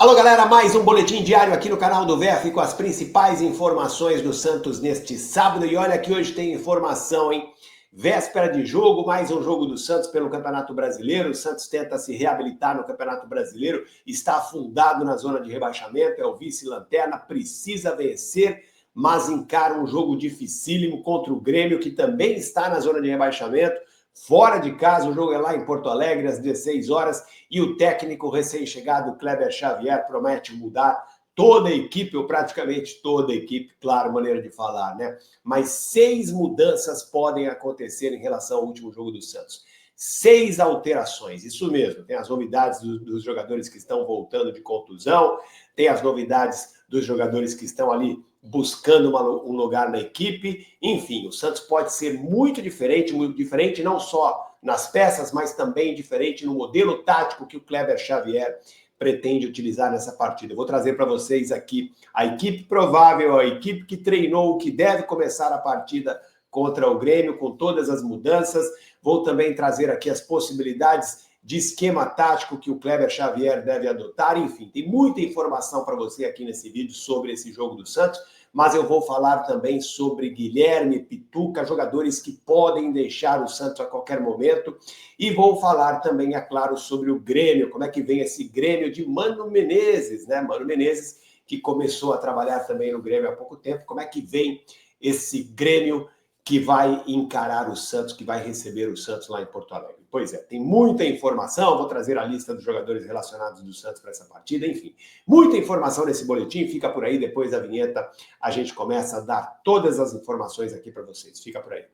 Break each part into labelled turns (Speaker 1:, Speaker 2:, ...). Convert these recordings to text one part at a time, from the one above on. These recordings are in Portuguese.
Speaker 1: Alô, galera, mais um boletim diário aqui no canal do VF com as principais informações do Santos neste sábado. E olha que hoje tem informação, hein? Véspera de jogo, mais um jogo do Santos pelo Campeonato Brasileiro. O Santos tenta se reabilitar no Campeonato Brasileiro, está afundado na zona de rebaixamento, é o vice-lanterna, precisa vencer, mas encara um jogo dificílimo contra o Grêmio, que também está na zona de rebaixamento. Fora de casa, o jogo é lá em Porto Alegre, às 16 horas, e o técnico recém-chegado, Kleber Xavier, promete mudar toda a equipe, ou praticamente toda a equipe, claro, maneira de falar, né? Mas 6 mudanças podem acontecer em relação ao último jogo do Santos. 6 alterações, isso mesmo. Tem as novidades dos jogadores que estão voltando de contusão, tem as novidades dos jogadores que estão ali buscando um lugar na equipe. Enfim, o Santos pode ser muito diferente não só nas peças, mas também diferente no modelo tático que o Kleber Xavier pretende utilizar nessa partida. Eu vou trazer para vocês aqui a equipe provável, a equipe que treinou, que deve começar a partida contra o Grêmio, com todas as mudanças. Vou também trazer aqui as possibilidades de esquema tático que o Kleber Xavier deve adotar. Enfim, tem muita informação para você aqui nesse vídeo sobre esse jogo do Santos, mas eu vou falar também sobre Guilherme, Pituca, jogadores que podem deixar o Santos a qualquer momento, e vou falar também, é claro, sobre o Grêmio, como é que vem esse Grêmio de Mano Menezes, né? Mano Menezes, que começou a trabalhar também no Grêmio há pouco tempo, como é que vem esse Grêmio que vai encarar o Santos, que vai receber o Santos lá em Porto Alegre. Pois é, tem muita informação, vou trazer a lista dos jogadores relacionados do Santos para essa partida, enfim. Muita informação nesse boletim, fica por aí, depois da vinheta a gente começa a dar todas as informações aqui para vocês. Fica por aí.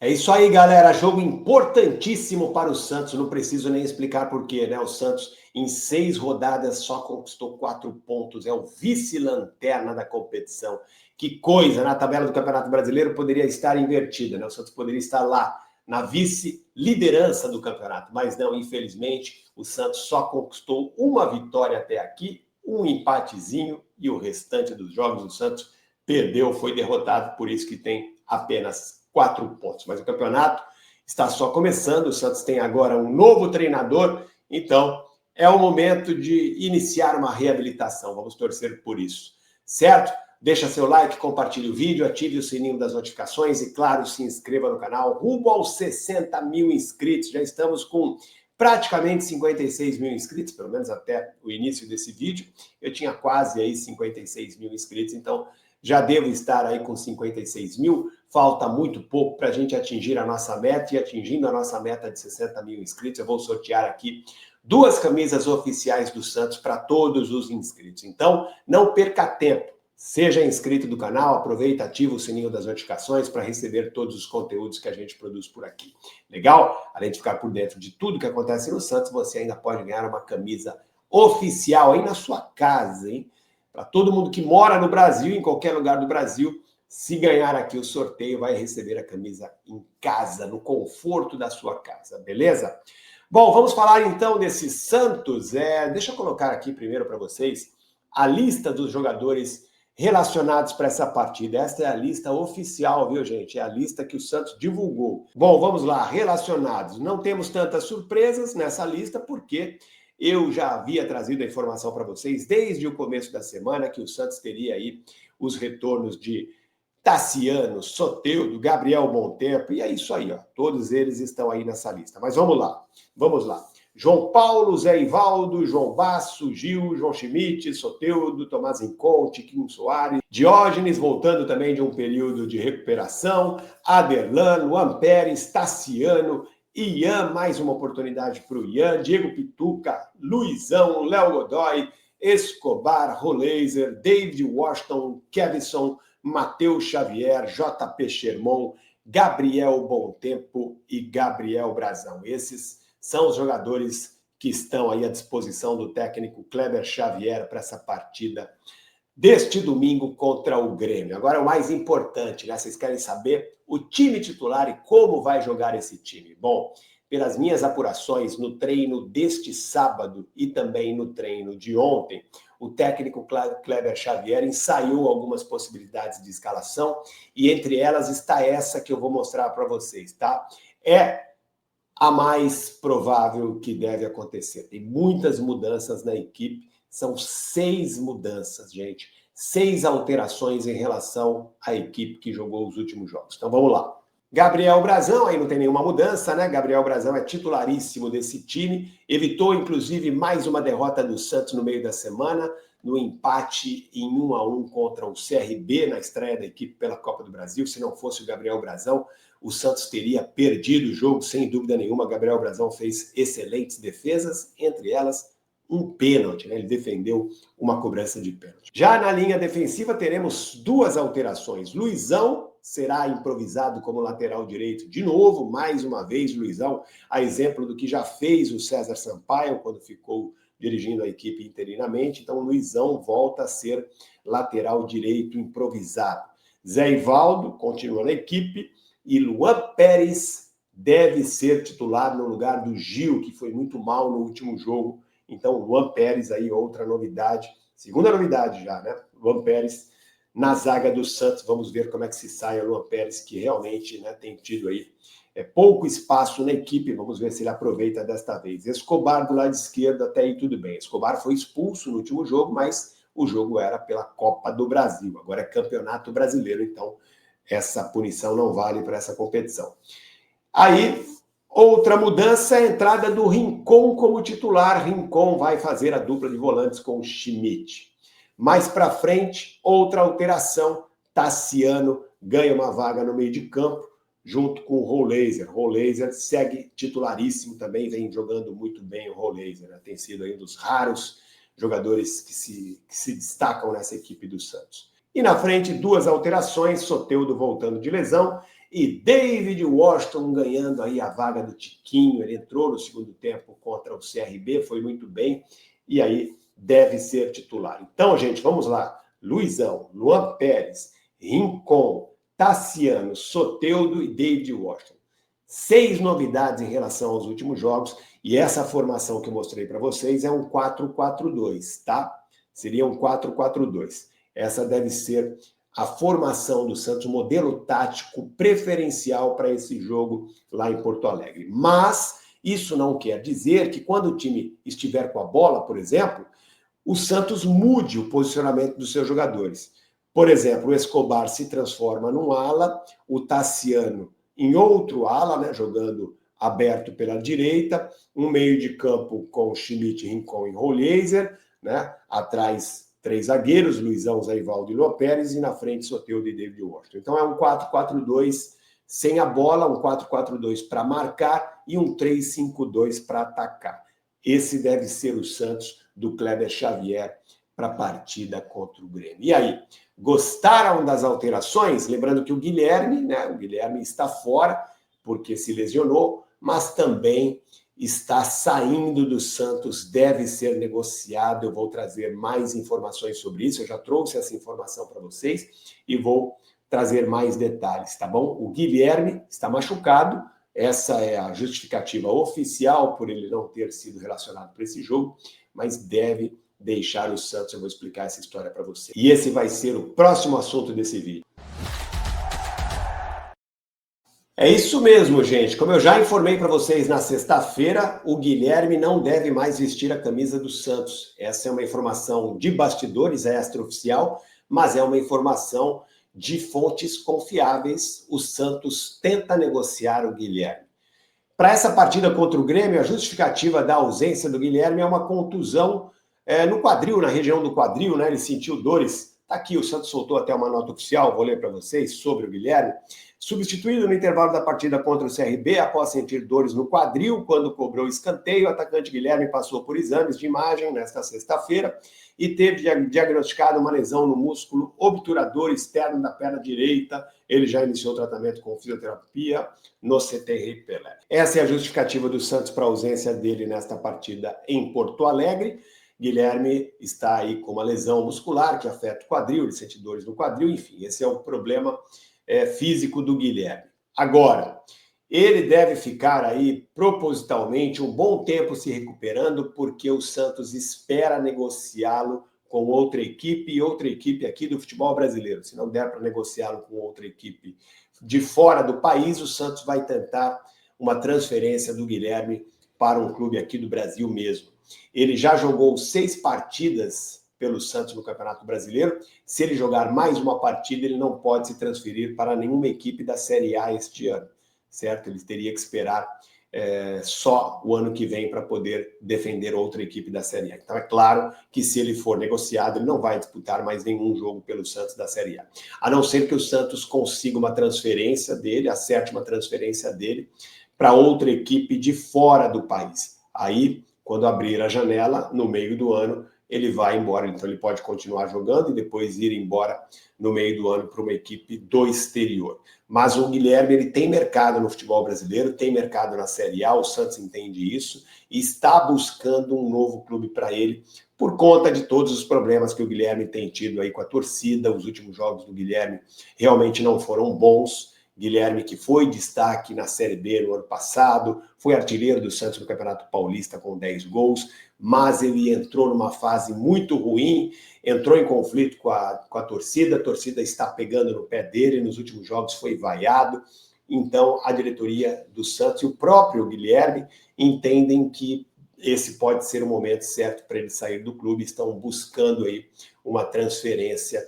Speaker 1: É isso aí, galera. Jogo importantíssimo para o Santos. Não preciso nem explicar por quê, né? O Santos, em 6 rodadas, só conquistou 4 pontos. É o vice-lanterna da competição. Que coisa! Na tabela do Campeonato Brasileiro poderia estar invertida, né? O Santos poderia estar lá, na vice-liderança do campeonato. Mas não, infelizmente, o Santos só conquistou uma vitória até aqui, um empatezinho, e o restante dos jogos o Santos perdeu, foi derrotado, por isso que tem apenas 4 pontos. Mas o campeonato está só começando, o Santos tem agora um novo treinador, então é o momento de iniciar uma reabilitação. Vamos torcer por isso, certo? Deixa seu like, compartilhe o vídeo, ative o sininho das notificações e, claro, se inscreva no canal. Rumo aos 60 mil inscritos, já estamos com praticamente 56 mil inscritos, pelo menos até o início desse vídeo. Eu tinha quase aí 56 mil inscritos, então já devo estar aí com 56 mil. Falta muito pouco para a gente atingir a nossa meta, e atingindo a nossa meta de 60 mil inscritos, eu vou sortear aqui 2 camisas oficiais do Santos para todos os inscritos. Então, não perca tempo. Seja inscrito do canal, aproveita, ativa o sininho das notificações para receber todos os conteúdos que a gente produz por aqui. Legal? Além de ficar por dentro de tudo que acontece no Santos, você ainda pode ganhar uma camisa oficial aí na sua casa, hein? Para todo mundo que mora no Brasil, em qualquer lugar do Brasil, se ganhar aqui o sorteio, vai receber a camisa em casa, no conforto da sua casa, beleza? Bom, vamos falar então desse Santos. Deixa eu colocar aqui primeiro para vocês a lista dos jogadores relacionados para essa partida. Esta é a lista oficial, viu, gente? É a lista que o Santos divulgou. Bom, vamos lá, relacionados. Não temos tantas surpresas nessa lista, porque eu já havia trazido a informação para vocês desde o começo da semana que o Santos teria aí os retornos de Tassiano, Soteldo, Gabriel Montempo, e é isso aí, ó. Todos eles estão aí nessa lista. Mas vamos lá. João Paulo, Zé Ivaldo, João Basso, Gil, João Schmidt, Soteldo, Tomás Incon, Tiquinho Soares, Diógenes, voltando também de um período de recuperação, Aderlan, Luan Pérez, Tassiano, Ian, mais uma oportunidade para o Ian, Diego Pituca, Luizão, Léo Godoy, Escobar, Roleiser, David Washington, Kevson, Matheus Xavier, JP Sherman, Gabriel Bontempo e Gabriel Brazão. Esses são os jogadores que estão aí à disposição do técnico Kleber Xavier para essa partida deste domingo contra o Grêmio. Agora, o mais importante, né? Vocês querem saber o time titular e como vai jogar esse time. Bom, pelas minhas apurações no treino deste sábado e também no treino de ontem, o técnico Kleber Xavier ensaiou algumas possibilidades de escalação e entre elas está essa que eu vou mostrar para vocês, tá? É a mais provável que deve acontecer. Tem muitas mudanças na equipe, são 6 mudanças, gente. 6 alterações em relação à equipe que jogou os últimos jogos. Então vamos lá. Gabriel Brazão, aí não tem nenhuma mudança, né? Gabriel Brazão é titularíssimo desse time, evitou inclusive mais uma derrota do Santos no meio da semana, no empate em 1-1 contra o CRB, na estreia da equipe pela Copa do Brasil. Se não fosse o Gabriel Brazão, o Santos teria perdido o jogo, sem dúvida nenhuma. Gabriel Brazão fez excelentes defesas, entre elas um pênalti, né? Ele defendeu uma cobrança de pênalti. Já na linha defensiva teremos 2 alterações. Luizão será improvisado como lateral direito de novo, mais uma vez Luizão, a exemplo do que já fez o César Sampaio quando ficou dirigindo a equipe interinamente. Então Luizão volta a ser lateral direito improvisado. Zé Ivaldo continua na equipe e Luan Pérez deve ser titular no lugar do Gil, que foi muito mal no último jogo. Então, Luan Pérez aí, outra novidade, segunda novidade já, né? Luan Pérez na zaga do Santos. Vamos ver como é que se sai o Luan Pérez, que realmente, né, tem tido aí pouco espaço na equipe. Vamos ver se ele aproveita desta vez. Escobar do lado esquerdo, até aí tudo bem. Escobar foi expulso no último jogo, mas o jogo era pela Copa do Brasil. Agora é Campeonato Brasileiro, então essa punição não vale para essa competição. Aí, outra mudança é a entrada do Rincon como titular. Rincon vai fazer a dupla de volantes com o Schmidt. Mais para frente, outra alteração. Tassiano ganha uma vaga no meio de campo, junto com o Roleiser. Roleiser segue titularíssimo também, vem jogando muito bem o Roleiser, né? Tem sido aí um dos raros jogadores que se destacam nessa equipe do Santos. E na frente, 2 alterações, Soteldo voltando de lesão e David Washington ganhando aí a vaga do Tiquinho. Ele entrou no segundo tempo contra o CRB, foi muito bem, e aí deve ser titular. Então, gente, vamos lá. Luizão, Luan Pérez, Rincon, Tassiano, Soteldo e David Washington. 6 novidades em relação aos últimos jogos, e essa formação que eu mostrei para vocês é um 4-4-2, tá? Seria um 4-4-2. Essa deve ser a formação do Santos, modelo tático preferencial para esse jogo lá em Porto Alegre. Mas isso não quer dizer que quando o time estiver com a bola, por exemplo, o Santos mude o posicionamento dos seus jogadores. Por exemplo, o Escobar se transforma num ala, o Tassiano em outro ala, né, jogando aberto pela direita, um meio de campo com Schmidt, Rincon e Roleiser, né, atrás 3 zagueiros, Luizão, Zé Ivaldo e Luan Pérez, e na frente Soteldo e David Washington. Então é um 4-4-2 sem a bola, um 4-4-2 para marcar e um 3-5-2 para atacar. Esse deve ser o Santos do Kleber Xavier para a partida contra o Grêmio. E aí, gostaram das alterações? Lembrando que o Guilherme está fora porque se lesionou, mas também está saindo do Santos, deve ser negociado. Eu vou trazer mais informações sobre isso. Eu já trouxe essa informação para vocês e vou trazer mais detalhes, tá bom? O Guilherme está machucado. Essa é a justificativa oficial por ele não ter sido relacionado para esse jogo, mas deve deixar o Santos. Eu vou explicar essa história para você. E esse vai ser o próximo assunto desse vídeo. É isso mesmo, gente. Como eu já informei para vocês na sexta-feira, o Guilherme não deve mais vestir a camisa do Santos. Essa é uma informação de bastidores, extraoficial, mas é uma informação de fontes confiáveis. O Santos tenta negociar o Guilherme. Para essa partida contra o Grêmio, a justificativa da ausência do Guilherme é uma contusão no quadril, na região do quadril, né? Ele sentiu dores. Está aqui, o Santos soltou até uma nota oficial, vou ler para vocês, sobre o Guilherme. Substituído no intervalo da partida contra o CRB, após sentir dores no quadril, quando cobrou escanteio, o atacante Guilherme passou por exames de imagem nesta sexta-feira e teve diagnosticado uma lesão no músculo obturador externo da perna direita. Ele já iniciou o tratamento com fisioterapia no CT Rei Pelé. Essa é a justificativa do Santos para a ausência dele nesta partida em Porto Alegre. Guilherme está aí com uma lesão muscular que afeta o quadril, ele sente dores no quadril, enfim, esse é o problema físico do Guilherme. Agora, Ele deve ficar aí propositalmente um bom tempo se recuperando, porque o Santos espera negociá-lo com outra equipe e outra equipe aqui do futebol brasileiro. Se não der para negociá-lo com outra equipe de fora do país, o Santos vai tentar uma transferência do Guilherme para um clube aqui do Brasil mesmo. Ele já jogou 6 partidas pelo Santos no Campeonato Brasileiro. Se ele jogar mais uma partida, ele não pode se transferir para nenhuma equipe da Série A este ano, certo? Ele teria que esperar só o ano que vem para poder defender outra equipe da Série A. Então é claro que se ele for negociado, ele não vai disputar mais nenhum jogo pelo Santos da Série A. A não ser que o Santos consiga uma transferência dele, acerte uma transferência dele para outra equipe de fora do país. Aí, quando abrir a janela, no meio do ano, ele vai embora. Então ele pode continuar jogando e depois ir embora no meio do ano para uma equipe do exterior. Mas o Guilherme, ele tem mercado no futebol brasileiro, tem mercado na Série A, o Santos entende isso e está buscando um novo clube para ele por conta de todos os problemas que o Guilherme tem tido aí com a torcida. Os últimos jogos do Guilherme realmente não foram bons. Guilherme, que foi destaque na Série B no ano passado, foi artilheiro do Santos no Campeonato Paulista com 10 gols, mas ele entrou numa fase muito ruim, entrou em conflito com a torcida está pegando no pé dele, nos últimos jogos foi vaiado. Então a diretoria do Santos e o próprio Guilherme entendem que esse pode ser o momento certo para ele sair do clube, estão buscando aí uma transferência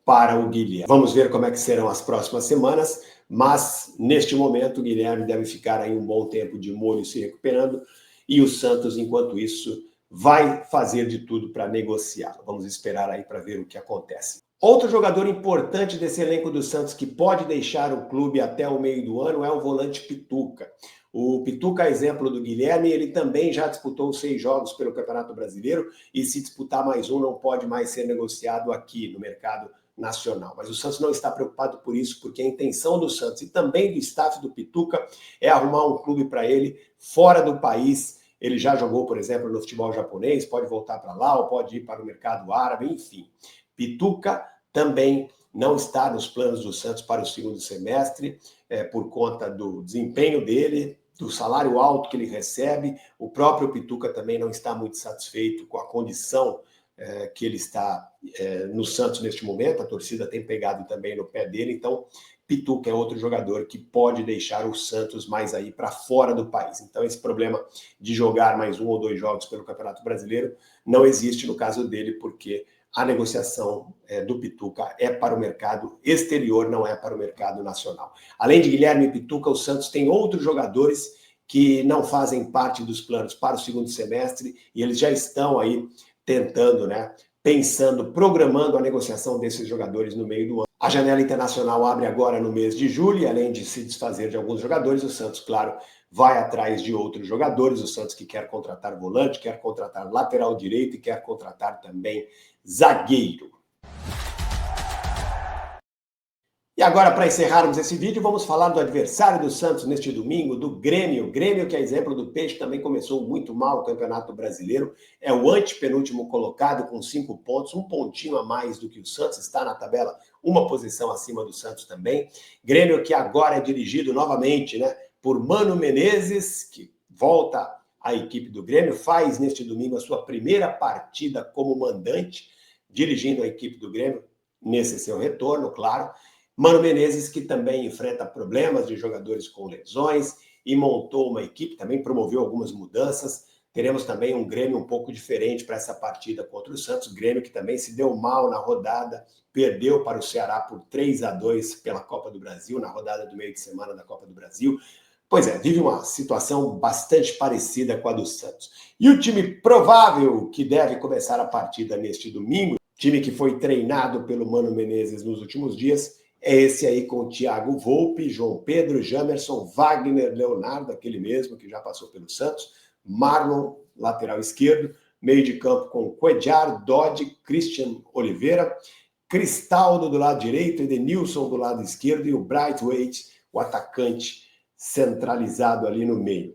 Speaker 1: para o Guilherme. Vamos ver como é que serão as próximas semanas, mas neste momento o Guilherme deve ficar aí um bom tempo de molho se recuperando e o Santos, enquanto isso, vai fazer de tudo para negociá-lo. Vamos esperar aí para ver o que acontece. Outro jogador importante desse elenco do Santos que pode deixar o clube até o meio do ano é o volante Pituca. O Pituca, exemplo do Guilherme, ele também já disputou 6 jogos pelo Campeonato Brasileiro e se disputar mais um não pode mais ser negociado aqui no mercado nacional. Mas o Santos não está preocupado por isso, porque a intenção do Santos e também do staff do Pituca é arrumar um clube para ele fora do país. Ele já jogou, por exemplo, no futebol japonês, pode voltar para lá ou pode ir para o mercado árabe, enfim. Pituca também não está nos planos do Santos para o segundo semestre, por conta do desempenho dele, do salário alto que ele recebe. O próprio Pituca também não está muito satisfeito com a condição que ele está no Santos neste momento. A torcida tem pegado também no pé dele, então Pituca é outro jogador que pode deixar o Santos mais aí para fora do país. Então esse problema de jogar mais 1 ou 2 jogos pelo Campeonato Brasileiro não existe no caso dele, porque a negociação do Pituca é para o mercado exterior, não é para o mercado nacional. Além de Guilherme e Pituca, o Santos tem outros jogadores que não fazem parte dos planos para o segundo semestre e eles já estão aí tentando, pensando, programando a negociação desses jogadores no meio do ano. A janela internacional abre agora no mês de julho e, além de se desfazer de alguns jogadores, o Santos, claro, vai atrás de outros jogadores. O Santos que quer contratar volante, quer contratar lateral direito e quer contratar também zagueiro. E agora, para encerrarmos esse vídeo, vamos falar do adversário do Santos neste domingo, do Grêmio. Grêmio, que é exemplo do Peixe, também começou muito mal o Campeonato Brasileiro. É o antepenúltimo colocado com 5 pontos, um pontinho a mais do que o Santos, está na tabela, uma posição acima do Santos também. Grêmio que agora é dirigido novamente, por Mano Menezes, que volta à equipe do Grêmio, faz neste domingo a sua primeira partida como mandante, dirigindo a equipe do Grêmio, nesse seu retorno, claro. Mano Menezes, que também enfrenta problemas de jogadores com lesões e montou uma equipe, também promoveu algumas mudanças. Teremos também um Grêmio um pouco diferente para essa partida contra o Santos. Grêmio que também se deu mal na rodada, perdeu para o Ceará por 3-2 pela Copa do Brasil, na rodada do meio de semana da Copa do Brasil. Pois é, vive uma situação bastante parecida com a do Santos. E o time provável que deve começar a partida neste domingo, time que foi treinado pelo Mano Menezes nos últimos dias, é esse aí com Thiago Volpi, João Pedro, Jamerson, Wagner, Leonardo, aquele mesmo que já passou pelo Santos, Marlon, lateral esquerdo, meio de campo com Cuellar, Dodge, Christian Oliveira, Cristaldo do lado direito, Edenilson do lado esquerdo e o Braithwaite, o atacante centralizado ali no meio.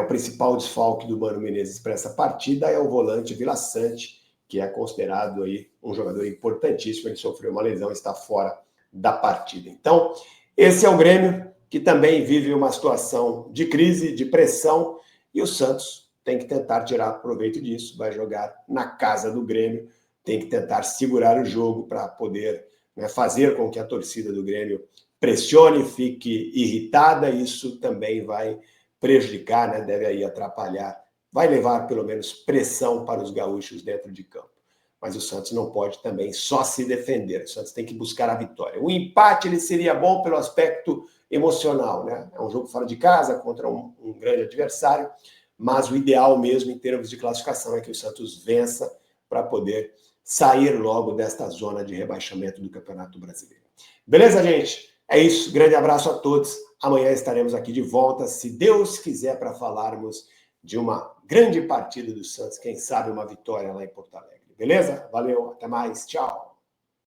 Speaker 1: O principal desfalque do Mano Menezes para essa partida é o volante Vila Sante, que é considerado aí um jogador importantíssimo. Ele sofreu uma lesão e está fora da partida. Então, esse é o Grêmio, que também vive uma situação de crise, de pressão, e o Santos tem que tentar tirar proveito disso, vai jogar na casa do Grêmio, tem que tentar segurar o jogo para poder, né, fazer com que a torcida do Grêmio pressione, fique irritada, isso também vai prejudicar, né, deve aí atrapalhar, vai levar pelo menos pressão para os gaúchos dentro de campo. Mas o Santos não pode também só se defender, o Santos tem que buscar a vitória. O empate ele seria bom pelo aspecto emocional, né? É um jogo fora de casa contra um grande adversário, mas o ideal mesmo em termos de classificação é que o Santos vença para poder sair logo desta zona de rebaixamento do Campeonato Brasileiro. Beleza, gente? É isso. Grande abraço a todos. Amanhã estaremos aqui de volta, se Deus quiser, para falarmos de uma grande partida do Santos, quem sabe uma vitória lá em Porto Alegre. Beleza? Valeu, até mais, tchau.